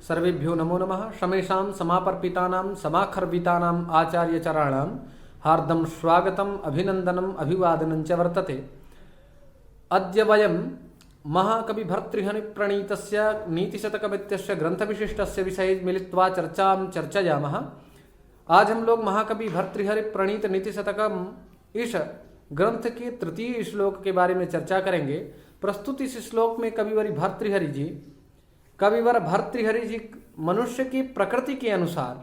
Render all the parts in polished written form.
सर्वेभ्यो नमो नमः। शमेषां समापर्पितानां समाखर्वितानाम् आचार्यचरणां हार्दं स्वागतम् अभिनन्दनम् अभिवादनं च वर्तते। अद्य वयं महाकविभर्तृहरिप्रणीतस्य नीतिशतकमित्यस्य ग्रंथविशिष्टस्य विषये मिलित्वा चर्चायामः। आज हम लोग महाकवि भर्तृहरि प्रणीत नीतिशतकम इस ग्रंथ के तृतीय श्लोक के बारे में चर्चा करेंगे। प्रस्तुत इस श्लोक में कविवर भर्तृहरि जी मनुष्य की प्रकृति के अनुसार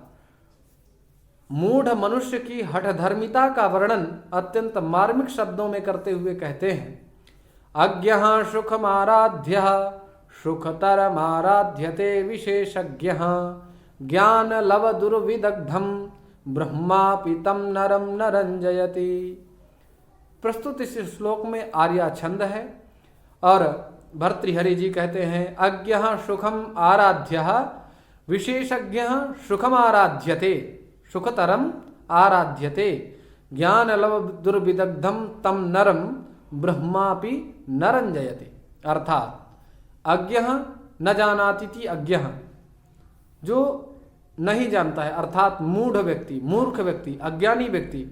मूढ़ मनुष्य की हठधर्मिता का वर्णन अत्यंत मार्मिक शब्दों में करते हुए कहते हैं। अज्ञः सुखमाराध्यः सुखतरमाराध्यते विशेषज्ञः ज्ञान लव दुर्विदग्धम ब्रह्मापि तम नरम न रंजयति। प्रस्तुत इस श्लोक में आर्या छंद है और भर्तृहरि जी कहते हैं अज्ञः सुखम आराध्यः विशेषज्ञः सुखम आराध्यते सुखतरम आराध्यते ज्ञान लव दुर्विदग्धम तम नरम ब्रह्मापि न रंजयति। अर्थात अज्ञः न जानाति अज्ञः जो नहीं जानता है अर्थात मूढ़ व्यक्ति मूर्ख व्यक्ति अज्ञानी व्यक्ति,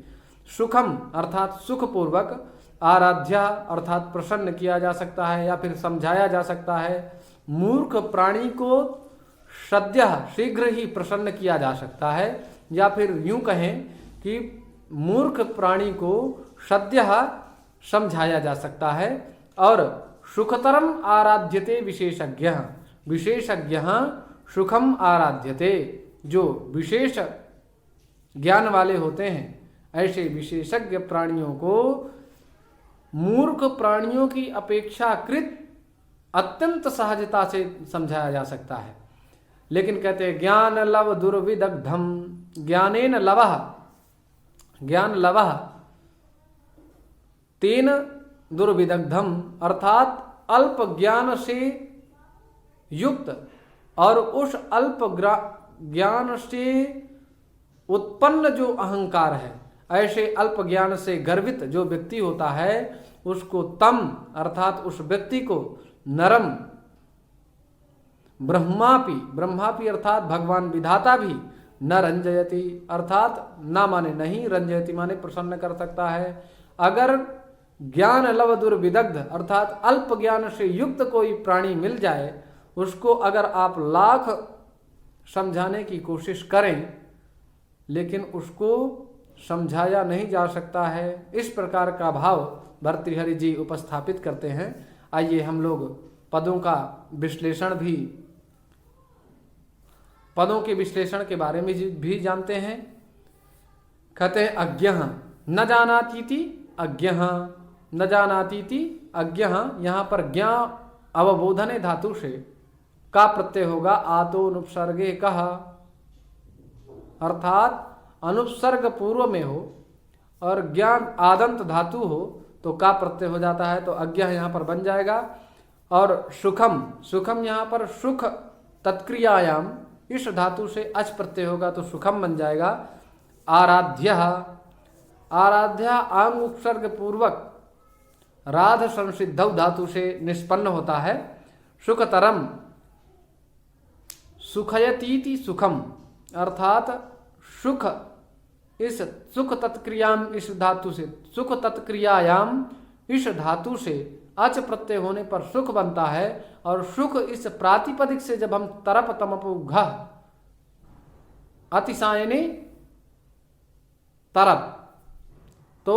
सुखम अर्थात सुखपूर्वक, आराध्य अर्थात प्रसन्न किया जा सकता है या फिर समझाया जा सकता है। मूर्ख प्राणी को सद्य शीघ्र ही प्रसन्न किया जा सकता है या फिर यूं कहें कि मूर्ख प्राणी को सद्य समझाया जा सकता है। और सुखतरम आराध्यते विशेषज्ञ विशेषज्ञ सुखम आराध्यते, जो विशेष ज्ञान वाले होते हैं ऐसे विशेषज्ञ प्राणियों को मूर्ख प्राणियों की अपेक्षाकृत अत्यंत सहजता से समझाया जा सकता है। लेकिन कहते हैं ज्ञान लव दुर्विदग्धम ज्ञानेन लवः ज्ञान लवः तेन दुर्विदग्धम अर्थात अल्प ज्ञान से युक्त और उस अल्प ज्ञान से उत्पन्न जो अहंकार है, ऐसे अल्प ज्ञान से गर्वित जो व्यक्ति होता है उसको तम अर्थात उस व्यक्ति को नरम ब्रह्मापि अर्थात भगवान विधाता भी न रंजयति अर्थात ना माने नहीं, रंजयति माने प्रसन्न कर सकता है। अगर ज्ञान लव दुर्विदग्ध अर्थात अल्प ज्ञान से युक्त कोई प्राणी मिल जाए, उसको अगर आप लाख समझाने की कोशिश करें लेकिन उसको समझाया नहीं जा सकता है। इस प्रकार का भाव भर्तृहरि जी उपस्थापित करते हैं। आइए हम लोग पदों के विश्लेषण के बारे में भी जानते हैं। कहते हैं अज्ञः न जानातीति अज्ञः न जानातीति अज्ञः, यहाँ पर ज्ञा अवबोधने धातु से का प्रत्यय होगा आतो अनुपसर्गे कह अर्थात अनुपसर्ग पूर्व में हो और ज्ञान आदंत धातु हो तो का प्रत्यय हो जाता है, तो अज्ञः यहाँ पर बन जाएगा। और सुखम यहाँ पर सुख तत्क्रियायाम इस धातु से अच प्रत्यय होगा तो सुखम बन जाएगा। आराध्य आंग उपसर्ग पूर्वक राध संसिद्धौ धातु से निष्पन्न होता है। सुखतरम सुखयतीति सुखम अर्थात सुख इस सुख तत्क्रियाम इस धातु से सुख तत्क्रियायाम इस धातु से अच प्रत्यय होने पर सुख बनता है। और सुख इस प्रातिपदिक से जब हम तरप तमपु घ अतिशायने तरप, तो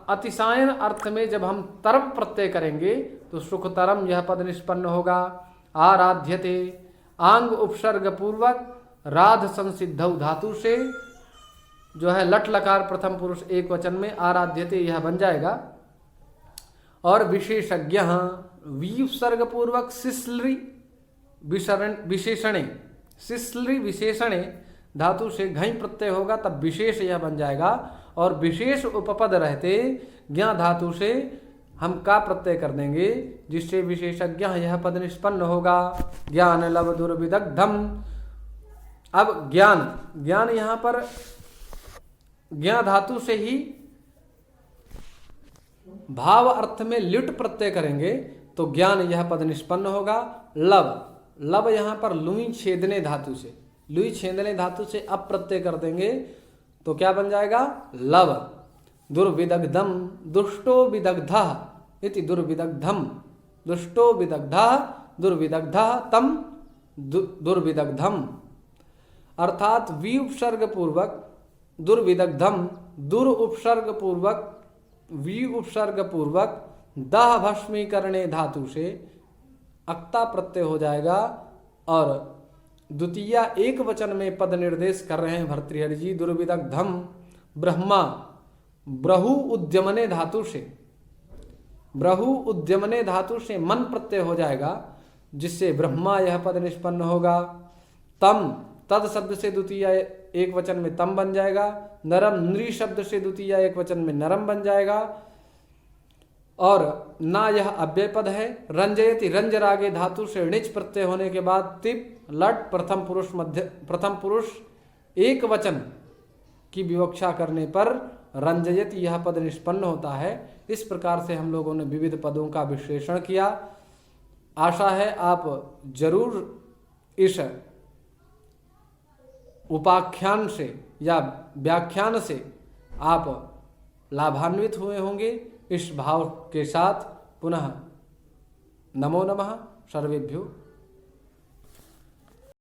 अतिशायन अर्थ में जब हम तरप प्रत्यय करेंगे तो सुखतरम यह पद निष्पन्न होगा। आराध्यते आंग उपसर्ग पूर्वक राध संसिद्धौ धातु से जो है लट लकार प्रथम पुरुष एक वचन में आराध्यते यह बन जाएगा। और विशेषज्ञ विसर्ग पूर्वक सिस्लरी विशेषणे धातु से घई प्रत्यय होगा तब विशेष यह बन जाएगा। और विशेष उपपद रहते ज्ञा धातु से हम का प्रत्यय कर देंगे जिससे विशेषज्ञ यह पद निष्पन्न होगा। ज्ञान लव दुर्विदग्धम। अब ज्ञान यहाँ पर ज्ञा धातु से ही भाव अर्थ में लिट प्रत्यय करेंगे तो ज्ञान यह पद निष्पन्न होगा। लब यहाँ पर लुई छेदने धातु से, लुई छेदने धातु से अप प्रत्यय कर देंगे तो क्या बन जाएगा? लब। दुर्विदग्धम दुष्टो विदग्धः इति दुर्विदग्धम, दुष्टो विदग्धः दुर्विदग्धः तम दुर्विदग्धम। अर्थात वी उपसर्ग पूर्वक दुर्विदग्धम, दुर उपसर्ग पूर्वक वी उपसर्ग पूर्वक दह भस्मीकरणे धातु से अक्ता प्रत्यय हो जाएगा। और द्वितीय एक वचन में पद निर्देश कर रहे हैं भर्तृहरि जी। दुर्विदग्धम ब्रह्मा, ब्रहु उद्यमने धातु से, ब्रहु उद्यमने धातु से मन प्रत्यय हो जाएगा, जिससे ब्रह्मा यह पद निष्पन्न होगा। तम, तद शब्द से द्वितीय एक वचन में तम बन जाएगा। नरम, नृ शब्द से द्वितीय एक वचन में नरम बन जाएगा। और ना यह अव्यय पद है। रंजयति, रंज रागे धातु से णिच प्रत्यय होने के बाद तिप लट प्रथम पुरुष मध्य, प्रथम पुरुष एक वचन की विवक्षा करने पर रंजयति यह पद निष्पन्न होता है। इस प्रकार से हम लोगों ने विविध पदों का विश्लेषण किया। आशा है आप जरूर इस उपाख्यान से या व्याख्यान से आप लाभान्वित हुए होंगे। इस भाव के साथ पुनः नमो नमः, सर्वेभ्यो